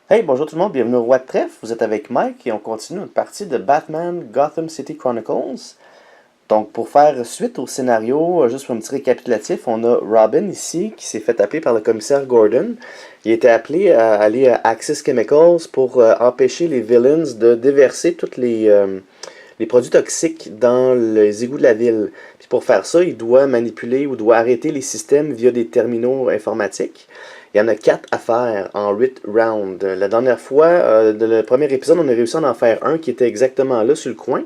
Hey, bonjour tout le monde, bienvenue au Roi de Trèfle. Vous êtes avec Mike et on continue notre partie de Batman Gotham City Chronicles. Donc, pour faire suite au scénario, juste pour un petit récapitulatif, on a Robin ici qui s'est fait appeler par le commissaire Gordon. Il était appelé à aller à Axis Chemicals pour empêcher les villains de déverser tous les produits toxiques dans les égouts de la ville. Puis pour faire ça, il doit manipuler ou doit arrêter les systèmes via des terminaux informatiques. Il y en a 4 à faire en 8 rounds. La dernière fois, dans le premier épisode, on a réussi à en faire un qui était exactement là, sur le coin.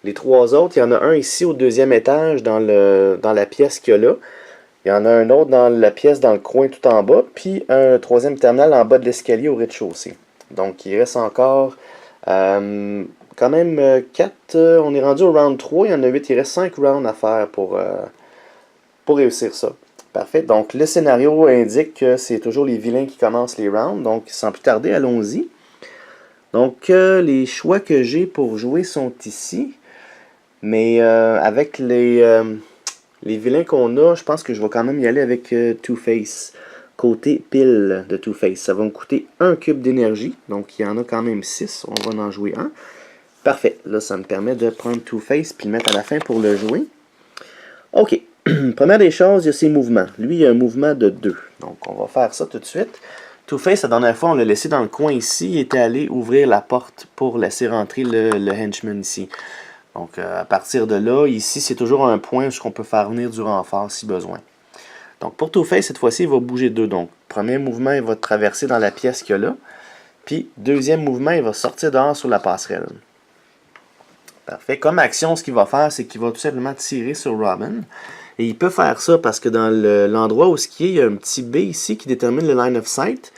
Les 3 autres, il y en a un ici au deuxième étage dans la pièce qu'il y a là. Il y en a un autre dans la pièce dans le coin tout en bas. Puis un troisième terminal en bas de l'escalier au rez-de-chaussée. Donc il reste encore quand même 4. On est rendu au round 3. Il y en a 8. Il reste 5 rounds à faire pour réussir ça. Parfait. Donc, le scénario indique que c'est toujours les vilains qui commencent les rounds. Donc, sans plus tarder, allons-y. Donc, les choix que j'ai pour jouer sont ici. Mais avec les vilains qu'on a, je pense que je vais quand même y aller avec Two-Face. Côté pile de Two-Face. Ça va me coûter 1 cube d'énergie. Donc, il y en a quand même 6. On va en jouer un. Parfait. Là, ça me permet de prendre Two-Face puis le mettre à la fin pour le jouer. OK. Première des choses, il y a ses mouvements. Lui, il a un mouvement de 2. Donc, on va faire ça tout de suite. Two-Face, la dernière fois, on l'a laissé dans le coin ici. Il était allé ouvrir la porte pour laisser rentrer le henchman ici. Donc, à partir de là, ici, c'est toujours un point où on peut faire venir du renfort si besoin. Donc, pour Two-Face, cette fois-ci, il va bouger 2. Donc, premier mouvement, il va traverser dans la pièce qu'il y a là. Puis, deuxième mouvement, il va sortir dehors sur la passerelle. Parfait. Comme action, ce qu'il va faire, c'est qu'il va tout simplement tirer sur Robin. Et il peut faire ça parce que dans l'endroit où il y a un petit B ici qui détermine le line of sight.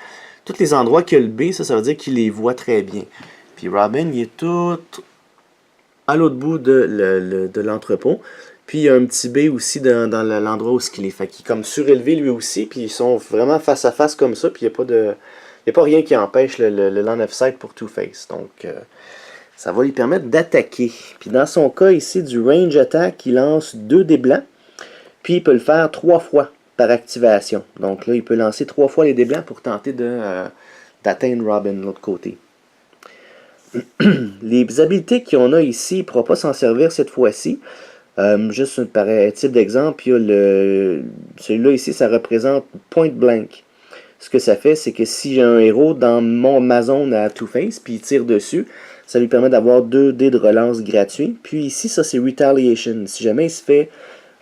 Tous les endroits qu'il y a le B, ça veut dire qu'il les voit très bien. Puis Robin, il est tout à l'autre bout de l'entrepôt. Puis il y a un petit B aussi dans l'endroit où il est. Fait qu'il est comme surélevé lui aussi. Puis ils sont vraiment face à face comme ça. Puis il n'y a pas rien qui empêche le line of sight pour Two-Face. Donc ça va lui permettre d'attaquer. Puis dans son cas ici, du range attack, il lance 2 dés blancs. Puis il peut le faire 3 fois par activation. Donc là, il peut lancer 3 fois les dés blancs pour tenter d'atteindre Robin de l'autre côté. Les habiletés qu'on a ici, il ne pourra pas s'en servir cette fois-ci. Juste par type d'exemple, il y a celui-là ici, ça représente point blank. Ce que ça fait, c'est que si j'ai un héros dans ma zone à Two-Face, puis il tire dessus, ça lui permet d'avoir 2 dés de relance gratuits. Puis ici, ça c'est Retaliation. Si jamais il se fait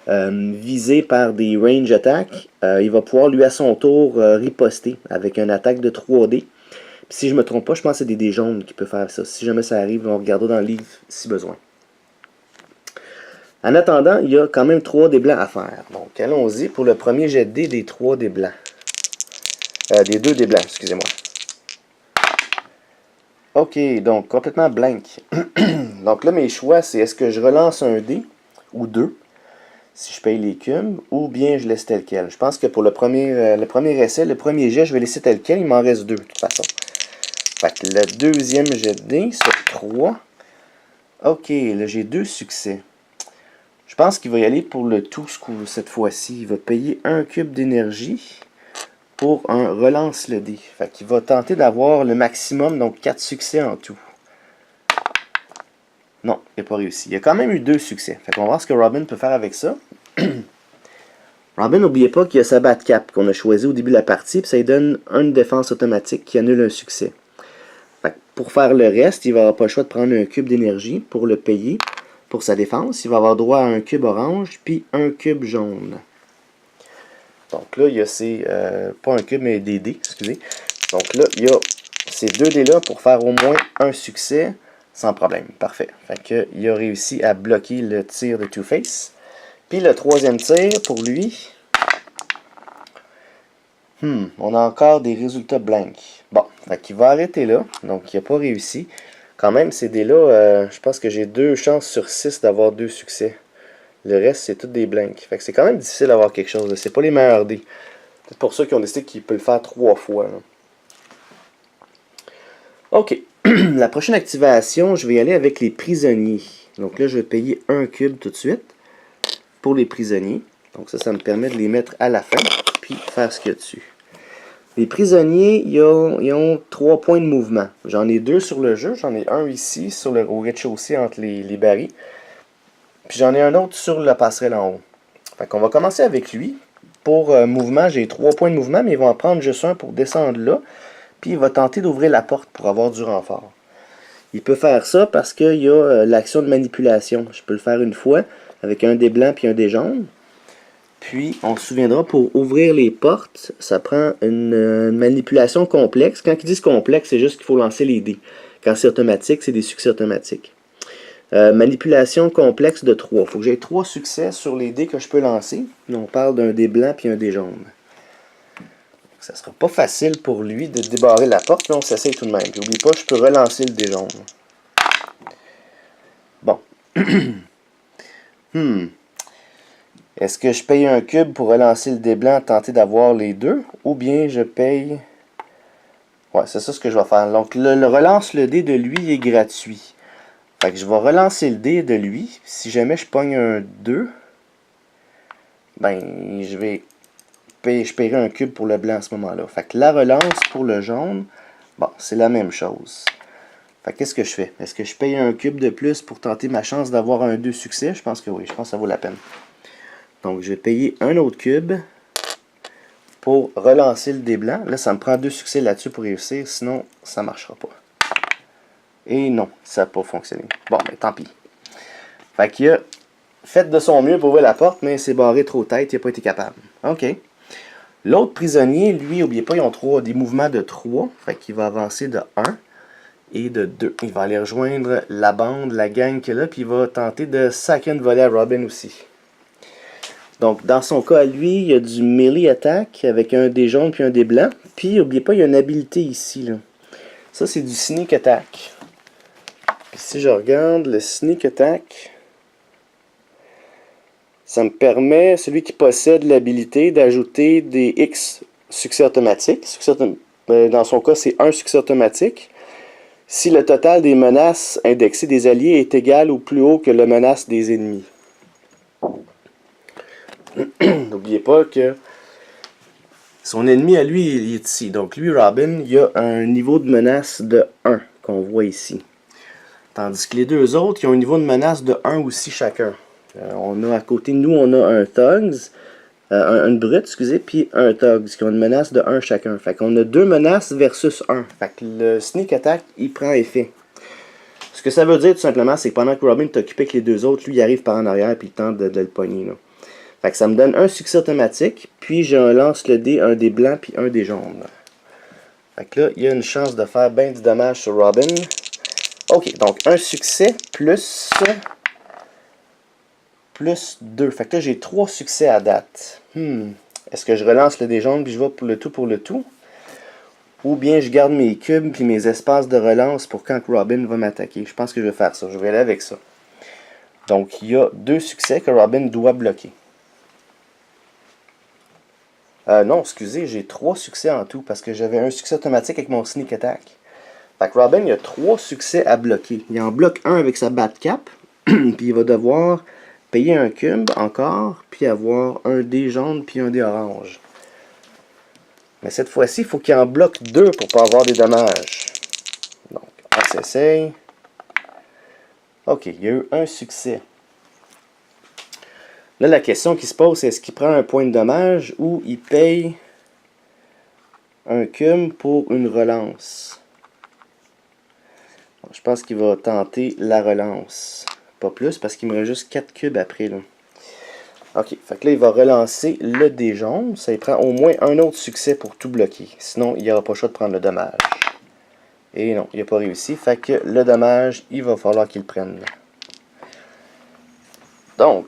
visé par des range attacks, il va pouvoir lui à son tour riposter avec une attaque de 3D. Puis si je ne me trompe pas, je pense que c'est des dés jaunes qui peut faire ça. Si jamais ça arrive, on regardera dans le livre si besoin. En attendant, il y a quand même 3 dés blancs à faire. Donc allons-y pour le premier jet de dés des 3 dés blancs. Des 2 dés blancs, excusez-moi. Ok, donc complètement blank. Donc là, mes choix, c'est est-ce que je relance un dé ou 2 si je paye les cubes, ou bien je laisse tel quel. Je pense que pour le premier essai, le premier jet, je vais laisser tel quel. Il m'en reste 2, de toute façon. Fait que le deuxième jet de dés, c'est 3. Ok, là, j'ai 2 succès. Je pense qu'il va y aller pour le tout cette fois-ci. Il va payer 1 cube d'énergie pour un relance le dé. Fait qu'il va tenter d'avoir le maximum, donc 4 succès en tout. Non, il n'a pas réussi. Il a quand même eu 2 succès. Fait qu'on va voir ce que Robin peut faire avec ça. Robin, n'oubliez pas qu'il y a sa Batcap qu'on a choisi au début de la partie, puis ça lui donne une défense automatique qui annule un succès. Fait que pour faire le reste, il va avoir pas le choix de prendre un cube d'énergie pour le payer pour sa défense. Il va avoir droit à un cube orange, puis un cube jaune. Donc là, il y a pas un cube, mais des dés, excusez. Donc là, il y a ces 2 dés-là pour faire au moins un succès. Sans problème, parfait. Fait que, il a réussi à bloquer le tir de Two-Face. Puis le troisième tir, pour lui, on a encore des résultats blancs. Bon, fait qu'il va arrêter là. Donc, il n'a pas réussi. Quand même, ces dés-là, je pense que j'ai 2 chances sur 6 d'avoir 2 succès. Le reste, c'est tous des blancs. Fait que c'est quand même difficile d'avoir quelque chose. C'est pas les meilleurs dés. C'est pour ça qu'ils ont décidé qu'il peut le faire 3 fois. Là. OK. La prochaine activation, je vais y aller avec les prisonniers. Donc là, je vais payer 1 cube tout de suite pour les prisonniers. Donc ça me permet de les mettre à la fin, puis faire ce qu'il y a dessus. Les prisonniers, ils ont 3 points de mouvement. J'en ai 2 sur le jeu. J'en ai un ici, au rez-de-chaussée, entre les barils. Puis j'en ai un autre sur la passerelle en haut. Fait qu'on va commencer avec lui. Pour mouvement, j'ai 3 points de mouvement, mais il va en prendre juste un pour descendre là. Puis il va tenter d'ouvrir la porte pour avoir du renfort. Il peut faire ça parce qu'il y a l'action de manipulation. Je peux le faire une fois avec un dé blanc puis un dé jaune. Puis, on se souviendra, pour ouvrir les portes, ça prend une manipulation complexe. Quand ils disent complexe, c'est juste qu'il faut lancer les dés. Quand c'est automatique, c'est des succès automatiques. Manipulation complexe de 3. Il faut que j'aie 3 succès sur les dés que je peux lancer. On parle d'un dé blanc puis un dé jaune. Ça sera pas facile pour lui de débarrer la porte, mais on s'essaye tout de même. Puis n'oublie pas, je peux relancer le dé jaune. Bon. Est-ce que je paye un cube pour relancer le dé blanc, tenter d'avoir les deux, ou bien je paye... Ouais, c'est ça ce que je vais faire. Donc, le relance le dé de lui est gratuit. Fait que je vais relancer le dé de lui. Si jamais je pogne un 2, ben, je paierai un cube pour le blanc à ce moment-là. Fait que la relance pour le jaune, bon, c'est la même chose. Fait que qu'est-ce que je fais? Est-ce que je paye un cube de plus pour tenter ma chance d'avoir un 2 succès? Je pense que oui, je pense que ça vaut la peine. Donc, je vais payer un autre cube pour relancer le dé blanc. Là, ça me prend 2 succès là-dessus pour réussir, sinon, ça ne marchera pas. Et non, ça n'a pas fonctionné. Bon, mais tant pis. Fait qu'il a fait de son mieux pour ouvrir la porte, mais c'est barré trop tête, il n'a pas été capable. OK. L'autre prisonnier, lui, n'oubliez pas, ils ont des mouvements de 3. Fait qu'il va avancer de 1 et de 2. Il va aller rejoindre la bande, la gang qu'il a, puis il va tenter de sacrer une volée à Robin aussi. Donc, dans son cas, lui, il y a du melee attack avec un dé jaune puis un dé blanc. Puis, n'oubliez pas, il y a une habilité ici. Là. Ça, c'est du sneak attack. Puis, si je regarde le sneak attack, ça me permet, celui qui possède l'habilité, d'ajouter des X succès automatiques. Dans son cas, c'est un succès automatique. Si le total des menaces indexées des alliés est égal ou plus haut que la menace des ennemis. N'oubliez pas que son ennemi à lui, il est ici. Donc lui, Robin, il a un niveau de menace de 1 qu'on voit ici. Tandis que les deux autres, ils ont un niveau de menace de 1 aussi chacun. On a à côté de nous, on a un Thugs, une brute, excusez, puis un Thugs qui ont une menace de 1 chacun. Fait qu'on a 2 menaces versus 1. Fait que le sneak attack, il prend effet. Ce que ça veut dire tout simplement, c'est que pendant que Robin est occupé avec les deux autres, lui, il arrive par en arrière puis il tente de le pogner. Là. Fait que ça me donne un succès automatique, puis je lance le dé, un dé blanc, puis un dé jaune. Fait que là, il y a une chance de faire bien du dommage sur Robin. Ok, donc un succès plus 2. Fait que là, j'ai 3 succès à date. Est-ce que je relance le dé jaune, puis je vais pour le tout? Ou bien je garde mes cubes, puis mes espaces de relance pour quand Robin va m'attaquer? Je pense que je vais faire ça. Je vais aller avec ça. Donc, il y a 2 succès que Robin doit bloquer. Non, excusez, j'ai 3 succès en tout parce que j'avais un succès automatique avec mon sneak attack. Fait que Robin, il a 3 succès à bloquer. Il en bloque un avec sa Batcap, puis il va devoir payer un cube encore, puis avoir un dé jaune, puis un dé orange. Mais cette fois-ci, il faut qu'il en bloque 2 pour pas avoir des dommages. Donc, on s'essaye. Ok, il y a eu un succès. Là, la question qui se pose, c'est est-ce qu'il prend un point de dommage ou il paye un cube pour une relance? Bon, je pense qu'il va tenter la relance. Pas plus, parce qu'il me reste juste 4 cubes après. Là. Ok, fait que là, il va relancer le dé jaune. Ça il prend au moins un autre succès pour tout bloquer. Sinon, il n'y aura pas le choix de prendre le dommage. Et non, il n'a pas réussi. Fait que le dommage, il va falloir qu'il le prenne. Donc...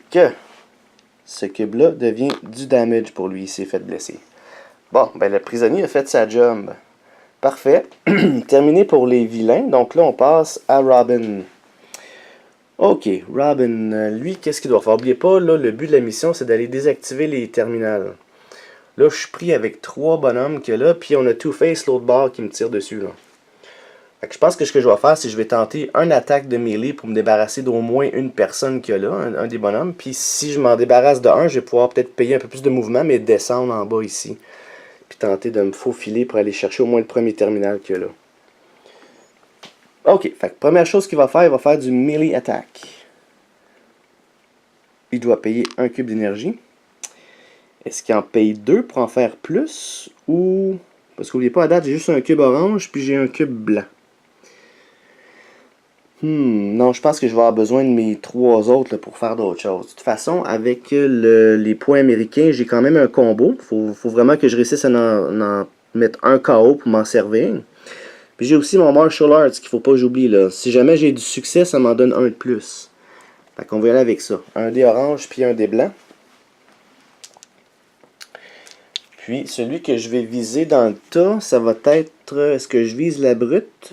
ce cube-là devient du damage pour lui, il s'est fait blesser. Bon, ben le prisonnier a fait sa job. Parfait. Terminé pour les vilains. Donc là, on passe à Robin. Ok, Robin, lui, qu'est-ce qu'il doit faire? N'oubliez pas, là, le but de la mission, c'est d'aller désactiver les terminales. Là, je suis pris avec 3 bonhommes qu'il y a là, puis on a Two-Face, l'autre bord, qui me tire dessus, là. Fait que je pense que ce que je vais faire, c'est que je vais tenter une attaque de melee pour me débarrasser d'au moins une personne qu'il y a là, un des bonhommes. Puis si je m'en débarrasse de un, je vais pouvoir peut-être payer un peu plus de mouvement, mais descendre en bas ici. Puis tenter de me faufiler pour aller chercher au moins le premier terminal qu'il y a là. Ok, fait que première chose qu'il va faire, il va faire du melee attack. Il doit payer un cube d'énergie. Est-ce qu'il en paye 2 pour en faire plus? Ou... Parce qu'oubliez pas, à date, j'ai juste un cube orange, puis j'ai un cube blanc. Non, je pense que je vais avoir besoin de mes 3 autres là, pour faire d'autres choses. De toute façon, avec les points américains, j'ai quand même un combo. Faut vraiment que je réussisse à en mettre un KO pour m'en servir. Puis j'ai aussi mon Martial Arts qu'il faut pas que j'oublie là. Si jamais j'ai du succès, ça m'en donne un de plus. Fait qu'on va y aller avec ça. Un dé orange puis un dé blanc. Puis celui que je vais viser dans le tas, ça va être... Est-ce que je vise la brute?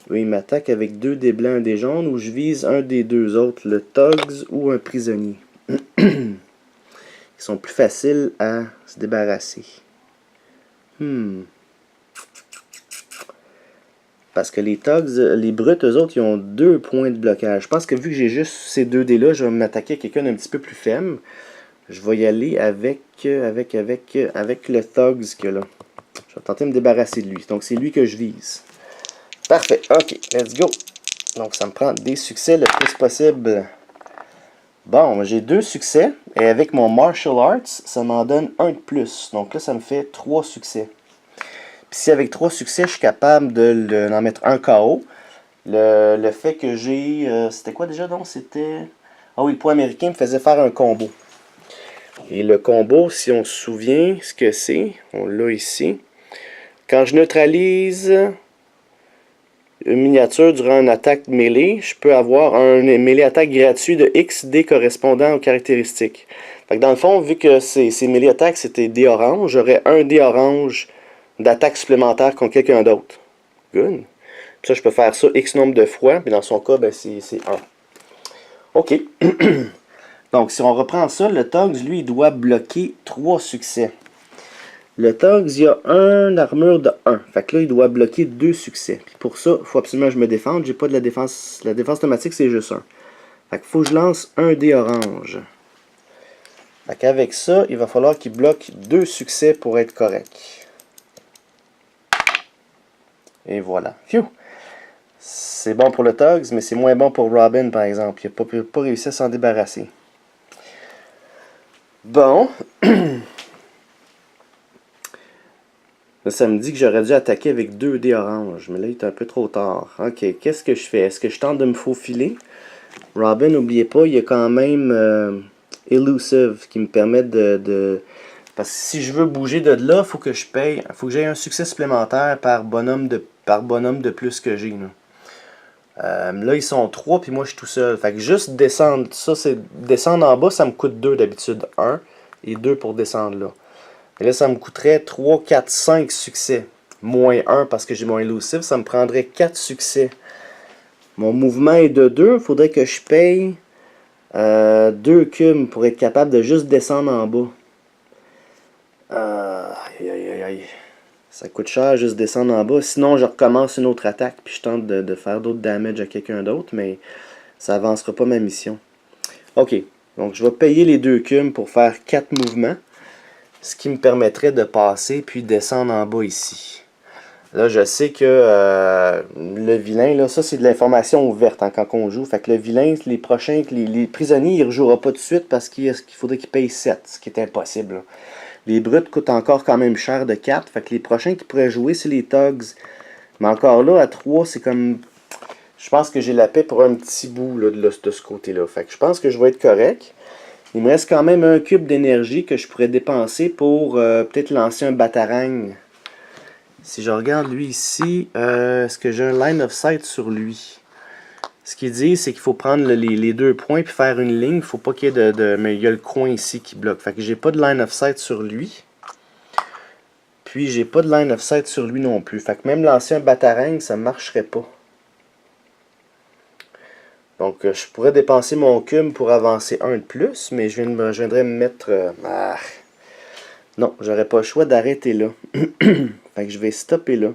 Oui, il m'attaque avec 2 dés blancs, un dé jaune, ou je vise un des 2 autres, le Tugs ou un prisonnier. Ils sont plus faciles à se débarrasser. Parce que les Tugs, les brutes, eux autres, ils ont 2 points de blocage. Je pense que vu que j'ai juste ces 2 dés-là, je vais m'attaquer à quelqu'un d'un petit peu plus faible. Je vais y aller avec le Thugs qu'il y a là. Je vais tenter de me débarrasser de lui. Donc c'est lui que je vise. Parfait. Ok, let's go. Donc ça me prend des succès le plus possible. Bon, j'ai 2 succès. Et avec mon Martial Arts, ça m'en donne 1 de plus. Donc là, ça me fait 3 succès. Puis si avec 3 succès, je suis capable d'en mettre un KO. Le fait que j'ai... c'était quoi déjà donc? C'était... Ah oui, le point américain me faisait faire un combo. Et le combo, si on se souvient ce que c'est, on l'a ici. Quand je neutralise une miniature durant une attaque mêlée, je peux avoir un mêlée attaque gratuit de X dés correspondant aux caractéristiques. Fait que dans le fond, vu que ces mêlées attaques c'était dés orange, j'aurais un dé orange d'attaque supplémentaire contre quelqu'un d'autre. Good. Puis ça, je peux faire ça X nombre de fois, puis dans son cas, ben, c'est 1. OK. Donc, si on reprend ça, le Tugs, lui, il doit bloquer 3 succès. Le Tugs, il a une armure de 1. Fait que là, il doit bloquer 2 succès. Puis pour ça, il faut absolument que je me défende. J'ai pas de la défense. La défense automatique, c'est juste 1. Fait qu'il faut que je lance un dé orange. Fait qu'avec ça, il va falloir qu'il bloque 2 succès pour être correct. Et voilà. Phew! C'est bon pour le Tugs, mais c'est moins bon pour Robin, par exemple. Il n'a pas réussi à s'en débarrasser. Bon. Là, ça me dit que j'aurais dû attaquer avec 2 dés orange. Mais là, il est un peu trop tard. Ok, qu'est-ce que je fais? Est-ce que je tente de me faufiler? Robin, n'oubliez pas, il y a quand même Elusive qui me permet Parce que si je veux bouger de là, il faut que je paye. Il faut que j'aie un succès supplémentaire par bonhomme de plus que j'ai. Là, ils sont 3, puis moi, je suis tout seul. Fait que juste descendre, ça, c'est descendre en bas, ça me coûte 2 d'habitude. 1 et 2 pour descendre là. Et là, ça me coûterait 3, 4, 5 succès. Moins 1 parce que j'ai mon Elusive, ça me prendrait 4 succès. Mon mouvement est de 2, il faudrait que je paye 2 cubes pour être capable de juste descendre en bas. Aïe, aïe, aïe. Ça coûte cher juste descendre en bas. Sinon, je recommence une autre attaque, puis je tente de faire d'autres damage à quelqu'un d'autre, mais ça avancera pas ma mission. Ok, donc je vais payer les 2 cubes pour faire 4 mouvements. Ce qui me permettrait de passer puis descendre en bas ici. Là, je sais que le vilain, là, ça c'est de l'information ouverte quand on joue. Fait que le vilain, les prochains, les prisonniers, il ne rejouera pas tout de suite parce qu'il faudrait qu'il paye 7, ce qui est impossible. Là. Les brutes coûtent encore quand même cher de 4. Fait que les prochains qui pourraient jouer, c'est les Tugs. Mais encore là, à 3, c'est comme... Je pense que j'ai la paix pour un petit bout là, de ce côté-là. Fait que je pense que je vais être correct. Il me reste quand même un cube d'énergie que je pourrais dépenser pour peut-être lancer un batarang. Si je regarde lui ici, est-ce que j'ai un line of sight sur lui? Ce qu'il dit, c'est qu'il faut prendre les 2 points puis faire une ligne. Il ne faut pas qu'il y ait mais il y a le coin ici qui bloque. Fait que j'ai pas de line of sight sur lui. Puis j'ai pas de line of sight sur lui non plus. Fait que même lancer un batarang, ça ne marcherait pas. Donc, je pourrais dépenser mon cube pour avancer 1 de plus, mais je viendrais me mettre... Non, j'aurais pas le choix d'arrêter là. Fait que je vais stopper là.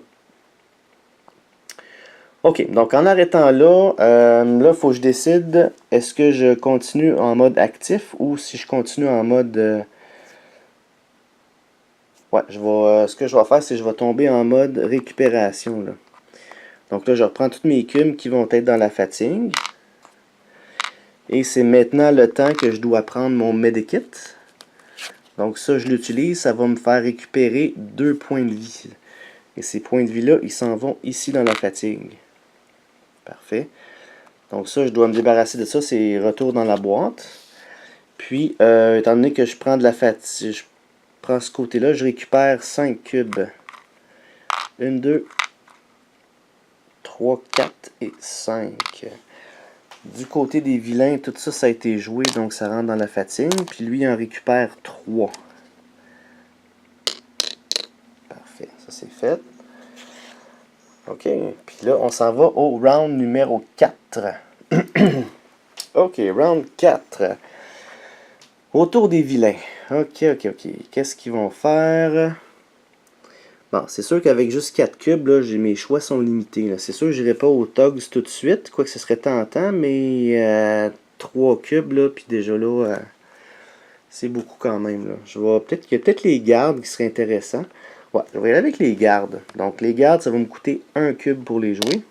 Ok, donc en arrêtant là, là, il faut que je décide, est-ce que je continue en mode actif ou si je continue en mode... Ouais, ce que je vais faire, c'est que je vais tomber en mode récupération, là. Donc là, je reprends tous mes cubes qui vont être dans la fatigue. Et c'est maintenant le temps que je dois prendre mon Medikit. Donc ça, je l'utilise, ça va me faire récupérer 2 points de vie. Et ces points de vie-là, ils s'en vont ici dans la fatigue. Parfait. Donc ça, je dois me débarrasser de ça, c'est retour dans la boîte. Puis, étant donné que je prends de la fatigue, je prends ce côté-là, je récupère 5 cubes. 1, 2, 3, 4 et 5. Du côté des vilains, tout ça, ça a été joué, donc ça rentre dans la fatigue. Puis lui, il en récupère 3. Parfait, ça c'est fait. OK, puis là, on s'en va au round numéro 4. OK, round 4. Autour des vilains. OK. Qu'est-ce qu'ils vont faire? Bon, c'est sûr qu'avec juste 4 cubes, là, mes choix sont limités. C'est sûr que je n'irai pas aux Tugs tout de suite, quoique ce serait tentant, mais 3 cubes, là, puis déjà là, c'est beaucoup quand même. Là. Il y a peut-être les gardes qui seraient intéressants. Ouais, je vais y aller avec les gardes. Donc les gardes, ça va me coûter 1 cube pour les jouer.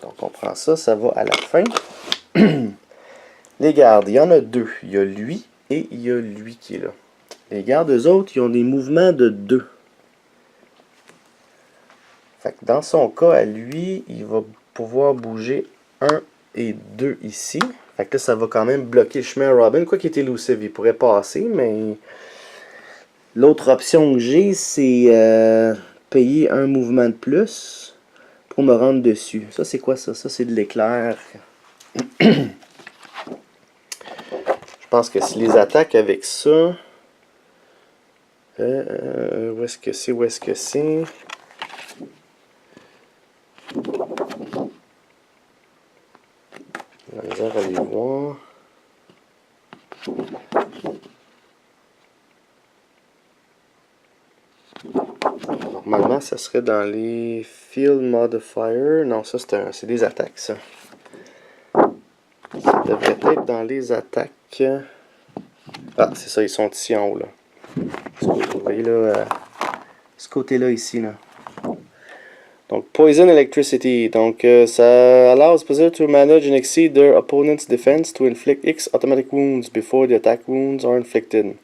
Donc on prend ça, ça va à la fin. Les gardes, il y en a 2. Il y a lui et il y a lui qui est là. Les gardes, eux autres, ils ont des mouvements de 2. Fait que dans son cas, à lui, il va pouvoir bouger 1 et 2 ici. Fait que là, ça va quand même bloquer le chemin à Robin. Quoi qu'il est élusive, il pourrait passer, mais... L'autre option que j'ai, c'est payer un mouvement de plus pour me rendre dessus. Ça, c'est quoi ça? Ça, c'est de l'éclair. Je pense que si les attaques avec ça... où est-ce que c'est? Où est-ce que c'est? La misère à les voir. Normalement, ça serait dans les Field Modifier. Non, ça c'est des attaques, ça. Ça devrait être dans les attaques. Ah, c'est ça, ils sont ici en haut, là. Vous voyez, là, ce côté-là, ici, là. Donc, Poison Electricity. Donc, ça allows player to manage and exceed their opponent's defense to inflict X automatic wounds before the attack wounds are inflicted.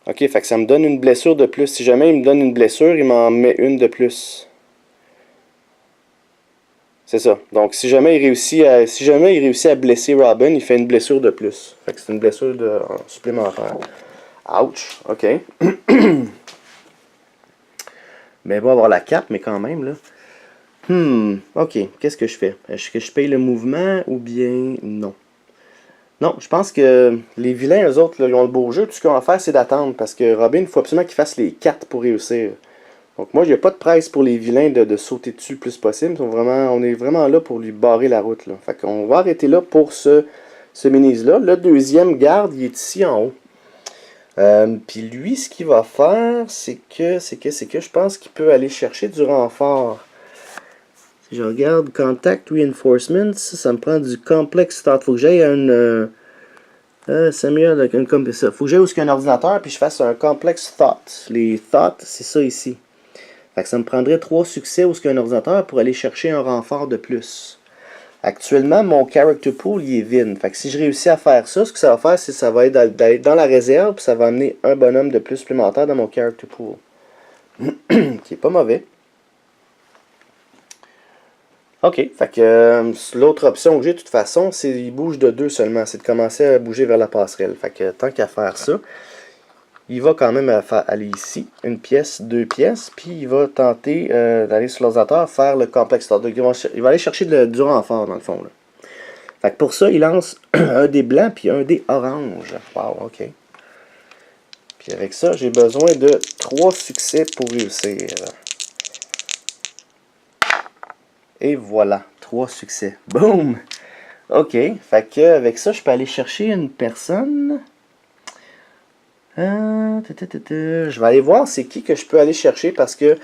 Ok, fait que ça me donne une blessure de plus. Si jamais il me donne une blessure, il m'en met une de plus. C'est ça. Donc, si jamais il réussit à blesser Robin, il fait une blessure de plus. Fait que c'est une blessure supplémentaire. Ouch. Ok. Mais il va avoir la cape, mais quand même, là. Ok. Qu'est-ce que je fais? Est-ce que je paye le mouvement ou bien non? Non, je pense que les vilains, eux autres, là, ils ont le beau jeu. Tout ce qu'ils ont à faire, c'est d'attendre. Parce que Robin, il faut absolument qu'il fasse les 4 pour réussir. Donc moi, il n'y a pas de presse pour les vilains de sauter dessus le plus possible. On est vraiment là pour lui barrer la route. Là. Fait qu'on va arrêter là pour ce Ménise-là. Le deuxième garde, il est ici en haut. Puis lui, ce qu'il va faire, c'est que je pense qu'il peut aller chercher du renfort. Si je regarde Contact Reinforcements, ça me prend du Complex Thought. Faut que j'aille à une... Samuel, faut que j'aille où il y a un ordinateur puis je fasse un Complex Thought. Les Thoughts, c'est ça ici. Fait que ça me prendrait 3 succès où il y a un ordinateur pour aller chercher un renfort de plus. Actuellement, mon character pool il est vide. Fait que si je réussis à faire ça, ce que ça va faire, c'est que ça va être dans la réserve, puis ça va amener un bonhomme de plus supplémentaire dans mon character pool. Qui est pas mauvais. Ok, fait que l'autre option que j'ai de toute façon, c'est qu'il bouge de 2 seulement. C'est de commencer à bouger vers la passerelle. Fait que tant qu'à faire ça, il va quand même aller ici, une pièce, 2 pièces, puis il va tenter d'aller sur l'ordinateur faire le complexe. Donc, il va aller chercher du renfort dans le fond. Là. Fait que pour ça, il lance un dé blanc puis un dé orange. Wow, ok. Puis avec ça, j'ai besoin de 3 succès pour réussir. Et voilà, 3 succès. Boom! Ok, fait que avec ça, je peux aller chercher une personne. Je vais aller voir c'est qui que je peux aller chercher parce que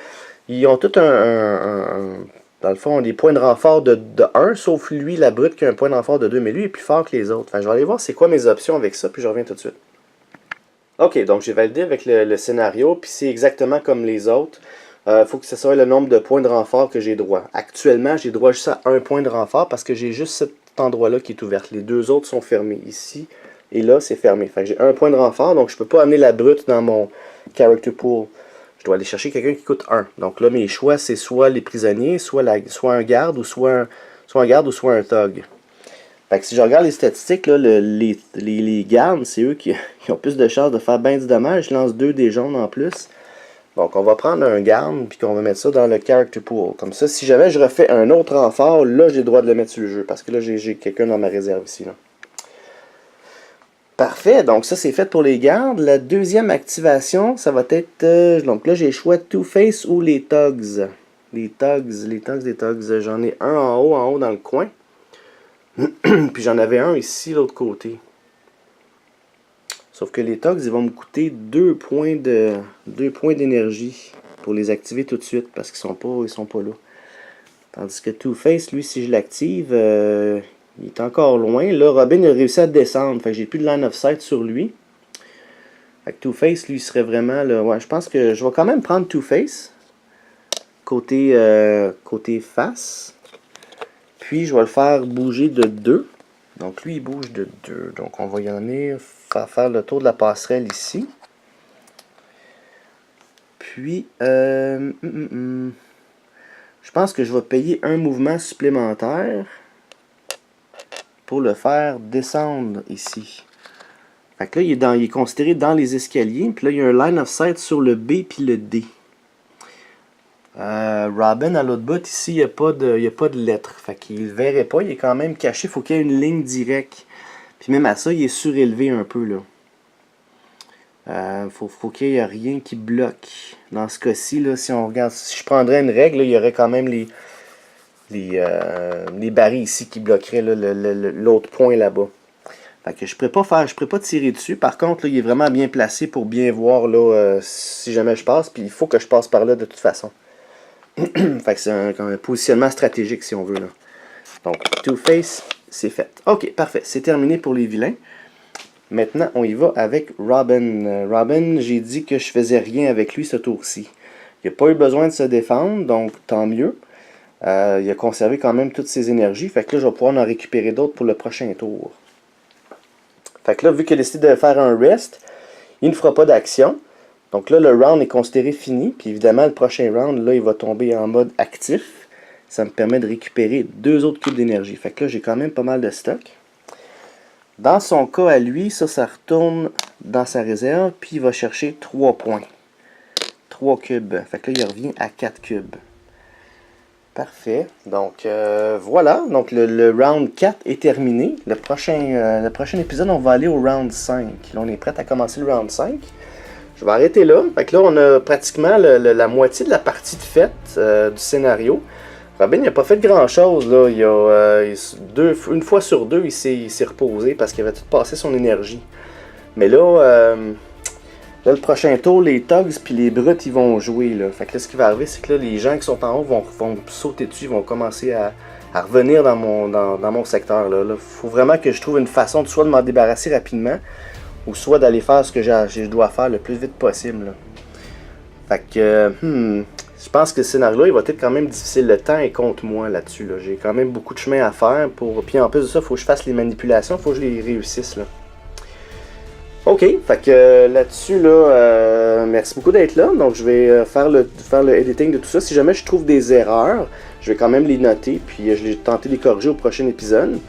ils ont tout dans le fond, des points de renfort de 1, sauf lui, la brute, qui a un point de renfort de 2, mais lui est plus fort que les autres. Enfin, je vais aller voir c'est quoi mes options avec ça, puis je reviens tout de suite. Ok, donc j'ai validé avec le scénario, puis c'est exactement comme les autres. Faut que ce soit le nombre de points de renfort que j'ai droit. Actuellement, j'ai droit juste à un point de renfort parce que j'ai juste cet endroit-là qui est ouvert. Les deux autres sont fermés. Ici et là, c'est fermé. Fait que j'ai un point de renfort, donc je peux pas amener la brute dans mon character pool. Je dois aller chercher quelqu'un qui coûte 1. Donc là, mes choix, c'est soit les prisonniers, soit un garde, ou soit un garde, ou soit un thug. Fait que si je regarde les statistiques, là, les gardes, c'est eux qui ont plus de chances de faire bien du dommage. Je lance 2 des jaunes en plus. Donc on va prendre un garde, puis qu'on va mettre ça dans le character pool. Comme ça, si jamais je refais un autre renfort, là, j'ai le droit de le mettre sur le jeu. Parce que là, j'ai quelqu'un dans ma réserve ici. Là. Parfait, donc ça c'est fait pour les gardes. La deuxième activation, ça va être... donc là, j'ai le choix Two-Face ou les Thugs. Les Thugs. J'en ai un en haut dans le coin. Puis j'en avais un ici, l'autre côté. Sauf que les Thugs, ils vont me coûter 2 points d'énergie pour les activer tout de suite, parce qu'ils sont pas là. Tandis que Two-Face, lui, si je l'active, il est encore loin. Là, Robin a réussi à descendre, fait que j'ai plus de line of sight sur lui. Fait que Two-Face, lui, serait vraiment là. Ouais, je pense que je vais quand même prendre Two-Face. Côté face. Puis je vais le faire bouger de 2. Donc lui il bouge de 2. Donc on va y aller faire le tour de la passerelle ici. Puis je pense que je vais payer un mouvement supplémentaire pour le faire descendre ici. Fait que là il est considéré dans les escaliers. Puis là il y a un line of sight sur le B puis le D. Robin à l'autre bout ici il n'y a pas de lettre, fait qu'il ne verrait pas, il est quand même caché, il faut qu'il y ait une ligne directe, puis même à ça il est surélevé un peu là. Faut qu'il n'y ait rien qui bloque. Dans ce cas-ci là, si on regarde, si je prendrais une règle là, il y aurait quand même les barils ici qui bloqueraient l'autre point là-bas. Fait que je pourrais pas tirer dessus. Par contre là, il est vraiment bien placé pour bien voir là si jamais je passe, puis il faut que je passe par là de toute façon. Fait que c'est un positionnement stratégique si on veut là. Donc Two-Face, c'est fait. Ok, parfait. C'est terminé pour les vilains. Maintenant, on y va avec Robin. Robin, j'ai dit que je faisais rien avec lui ce tour-ci. Il n'a pas eu besoin de se défendre, donc tant mieux. Il a conservé quand même toutes ses énergies. Fait que là, je vais pouvoir en récupérer d'autres pour le prochain tour. Fait que là, vu qu'il a décidé de faire un rest, il ne fera pas d'action. Donc là, le round est considéré fini. Puis évidemment, le prochain round, là, il va tomber en mode actif. Ça me permet de récupérer 2 autres cubes d'énergie. Fait que là, j'ai quand même pas mal de stock. Dans son cas à lui, ça retourne dans sa réserve. Puis il va chercher 3 points. 3 cubes. Fait que là, il revient à 4 cubes. Parfait. Donc voilà. Donc le round 4 est terminé. Le prochain épisode, on va aller au round 5. Là, on est prêt à commencer le round 5. Je vais arrêter là. Fait que là, on a pratiquement la moitié de la partie de fête du scénario. Robin n'a pas fait grand-chose. Là. Une fois sur 2, il s'est reposé parce qu'il avait tout passé son énergie. Mais là, le prochain tour, les Thugs puis les Brutes, ils vont jouer. Là. Fait que là, ce qui va arriver, c'est que là, les gens qui sont en haut vont sauter dessus, ils vont commencer à revenir dans mon secteur. Là. Faut vraiment que je trouve une façon soit de m'en débarrasser rapidement, ou soit d'aller faire ce que je dois faire le plus vite possible. Là. Fait que, je pense que ce scénario-là, il va être quand même difficile. Le temps est contre moi là-dessus. Là. J'ai quand même beaucoup de chemin à faire. Puis en plus de ça, il faut que je fasse les manipulations, il faut que je les réussisse. Là. Ok, fait que là-dessus, là, merci beaucoup d'être là. Donc je vais faire le editing de tout ça. Si jamais je trouve des erreurs, je vais quand même les noter, puis je vais tenter de les corriger au prochain épisode.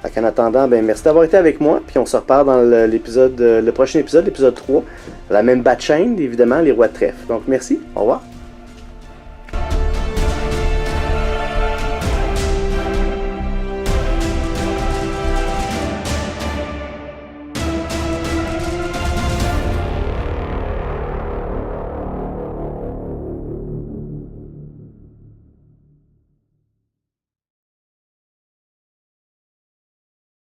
Fait qu'en attendant, ben merci d'avoir été avec moi, puis on se repart dans le prochain épisode, l'épisode 3, la même bat chain, évidemment, les rois de trèfle. Donc merci, au revoir.